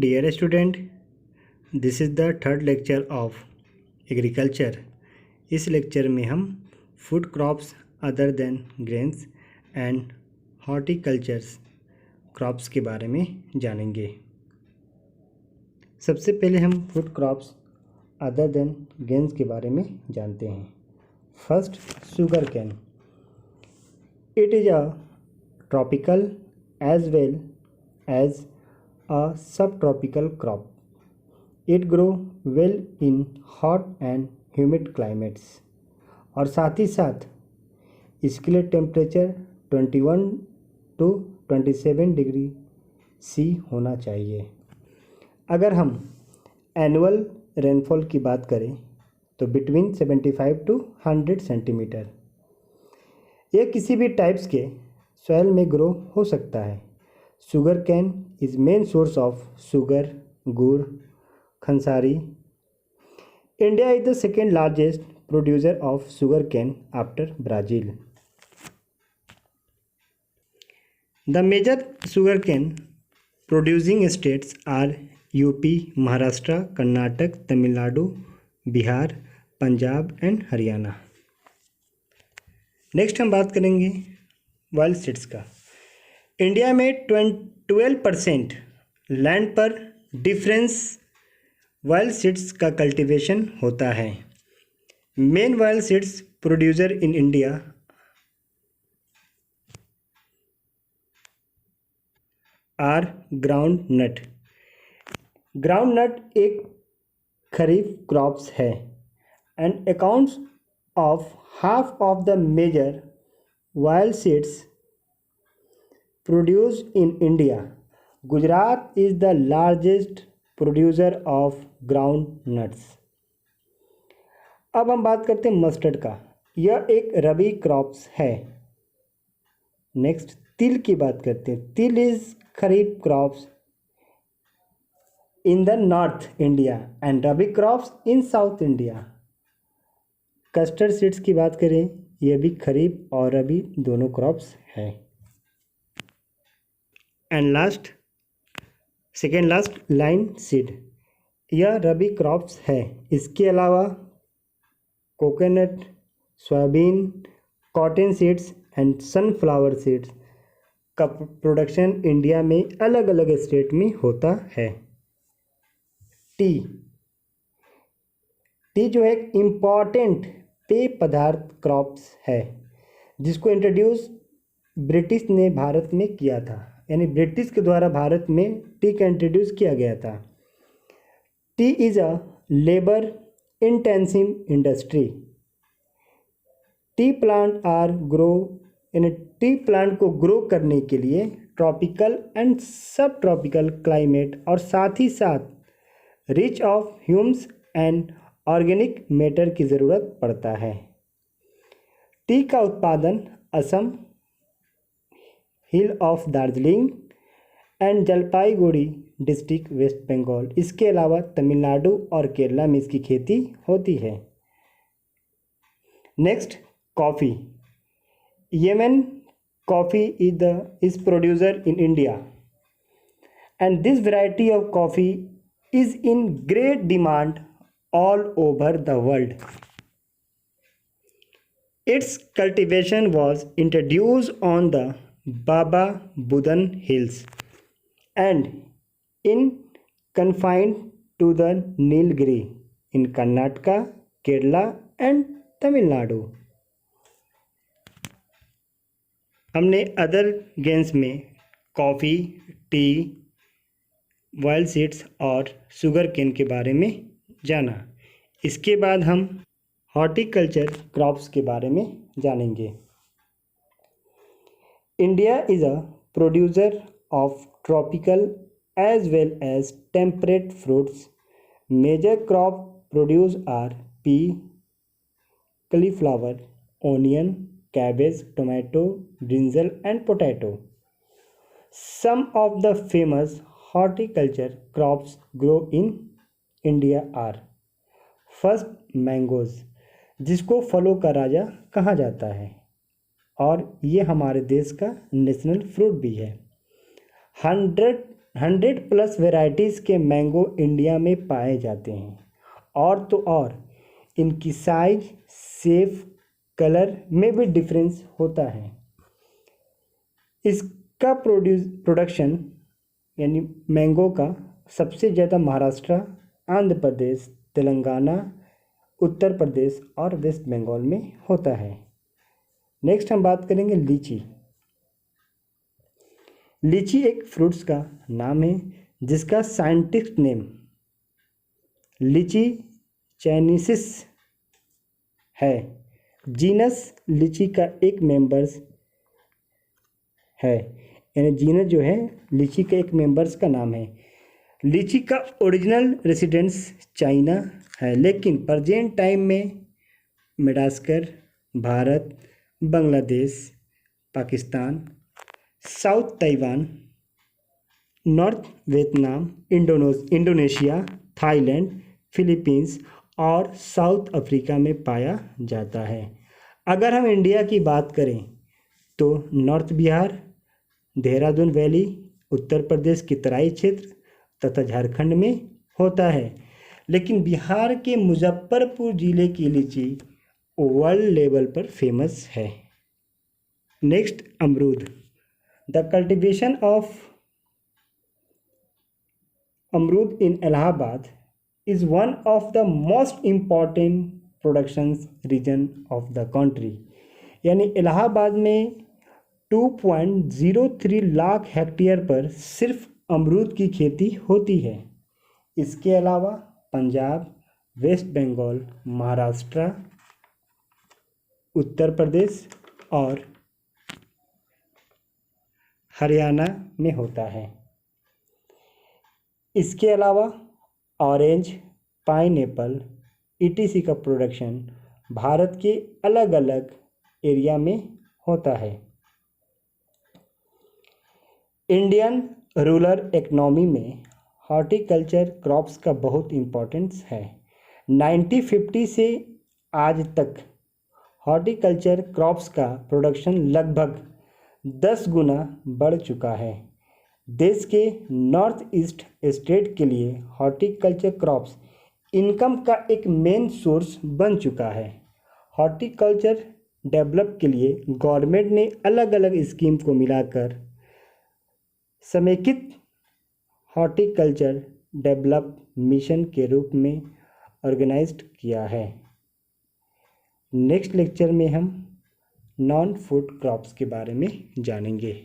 Dear student, this is the third lecture of agriculture. इस lecture में हम food crops other than grains and horticultures crops के बारे में जानेंगे। सबसे पहले हम फूड क्रॉप्स अदर देन ग्रेन्स के बारे में जानते हैं। First, sugar cane. It is a tropical as well as a subtropical crop. It grow well in hot and humid climates और साथ ही साथ इसके लिए टेम्परेचर 21 to 27 डिग्री सी होना चाहिए। अगर हम एनुअल रेनफॉल की बात करें तो बिटवीन 75 to 100 सेंटीमीटर। यह किसी भी टाइप्स के सॉइल में ग्रो हो सकता है। Sugar cane is main source of sugar, gur, khansari. India is the second largest producer of sugarcane after Brazil. The major sugarcane producing states are UP, Maharashtra, Karnataka, Tamil Nadu, Bihar, Punjab and Haryana. Next हम बात करेंगे wild seeds का। India में 12% land पर difference wild seeds का cultivation होता है। Main wild seeds producer in India are ground nut. Ground nut एक खरीफ क्रॉप्स है and accounts of half of the major wild seeds produced in India. Gujarat is the largest producer of ground nuts. अब हम बात करते हैं mustard का। यह एक रबी क्रॉप्स है। नेक्स्ट तिल की बात करते हैं। तिल is kharif crops in the north India and rabi crops in south India. Custard seeds की बात करें, यह भी खरीफ और रबी दोनों क्रॉप्स है। And last, second last, line seed. यह रबी क्रॉप्स है। इसके अलावा coconut, soybean, cotton seeds and sunflower seeds का प्रोडक्शन इंडिया में अलग अलग स्टेट में होता है। टी जो है एक इम्पॉर्टेंट पेय पदार्थ क्रॉप्स है जिसको इंट्रोड्यूस ब्रिटिश ने भारत में किया था, यानी ब्रिटिश के द्वारा भारत में टी का इंट्रोड्यूस किया गया था। Tea is a labour intensive industry. Tea plant are grow, यानी टी प्लांट को ग्रो करने के लिए tropical and subtropical climate और साथ ही साथ rich of humus and organic matter की ज़रूरत पड़ता है। टी का उत्पादन Assam, hill of Darjeeling and Jalpaiguri district West Bengal, इसके अलावा तमिलनाडु और केरला में इसकी खेती होती है। Next, coffee. Yemen coffee is producer in India and this variety of coffee is in great demand all over the world. It's cultivation was introduced on the Baba Budan Hills and in confined to the Nilgiri in Karnataka, Kerala and Tamil Nadu. हमने other games में coffee, T, wild seeds और sugar cane के बारे में जाना। इसके बाद हम हॉर्टिकल्चर क्रॉप्स के बारे में जानेंगे। India is a producer of tropical as well as temperate fruits. Major crop produced are pea, cauliflower, onion, cabbage, tomato, brinjal and potato. Some of the famous horticulture crops grow in India are first, mangoes, जिसको फलों का राजा कहा जाता है और ये हमारे देश का नेशनल फ्रूट भी है। 100 100+ वैरायटीज़ के मैंगो इंडिया में पाए जाते हैं। और तो और इनकी साइज, शेप, कलर में भी डिफरेंस होता है। इसका प्रोडक्शन यानी मैंगो का सबसे ज़्यादा महाराष्ट्र, आंध्र प्रदेश, तेलंगाना, उत्तर प्रदेश और वेस्ट बंगाल में होता है। नेक्स्ट हम बात करेंगे लीची। लीची एक फ्रूट्स का नाम है जिसका साइंटिफिक नेम लीची चाइनीसिस है। जीनस लीची का एक मेंबर्स है, यानी जीनस जो है लीची के एक मेंबर्स का नाम है। लीची का ओरिजिनल रेसिडेंस चाइना है, लेकिन प्रेजेंट टाइम में Madagascar, Bharat, Bangladesh, Pakistan, south Taiwan, north Vietnam, Indonesia, Thailand, Philippines और साउथ अफ्रीका में पाया जाता है। अगर हम इंडिया की बात करें तो नॉर्थ बिहार, देहरादून वैली, उत्तर प्रदेश की तराई क्षेत्र तथा झारखंड में होता है। लेकिन बिहार के मुजफ्फरपुर जिले की लीची वर्ल्ड लेवल पर फेमस है। नेक्स्ट, अमरूद। द कल्टीवेशन ऑफ अमरूद इन Allahabad is one of the most important productions region of the country। यानी इलाहाबाद में 2.03 लाख हेक्टेयर पर सिर्फ अमरूद की खेती होती है। इसके अलावा पंजाब, वेस्ट बंगाल, महाराष्ट्र, उत्तर प्रदेश और हरियाणा में होता है। इसके अलावा ऑरेंज, पाइनएप्पल, ईटीसी का प्रोडक्शन भारत के अलग अलग एरिया में होता है। इंडियन रूरल इकोनॉमी में हॉर्टिकल्चर क्रॉप्स का बहुत इम्पोर्टेंस है। 1950 से आज तक हॉर्टिकल्चर क्रॉप्स का प्रोडक्शन लगभग 10 गुना बढ़ चुका है। देश के नॉर्थ ईस्ट स्टेट के लिए हॉर्टिकल्चर क्रॉप्स इनकम का एक मेन सोर्स बन चुका है। हॉर्टिकल्चर डेवलप के लिए गवर्नमेंट ने अलग अलग स्कीम को मिलाकर समेकित हॉर्टिकल्चर डेवलप मिशन के रूप में ऑर्गेनाइज्ड किया है। नेक्स्ट लेक्चर में हम नॉन फूड क्रॉप्स के बारे में जानेंगे।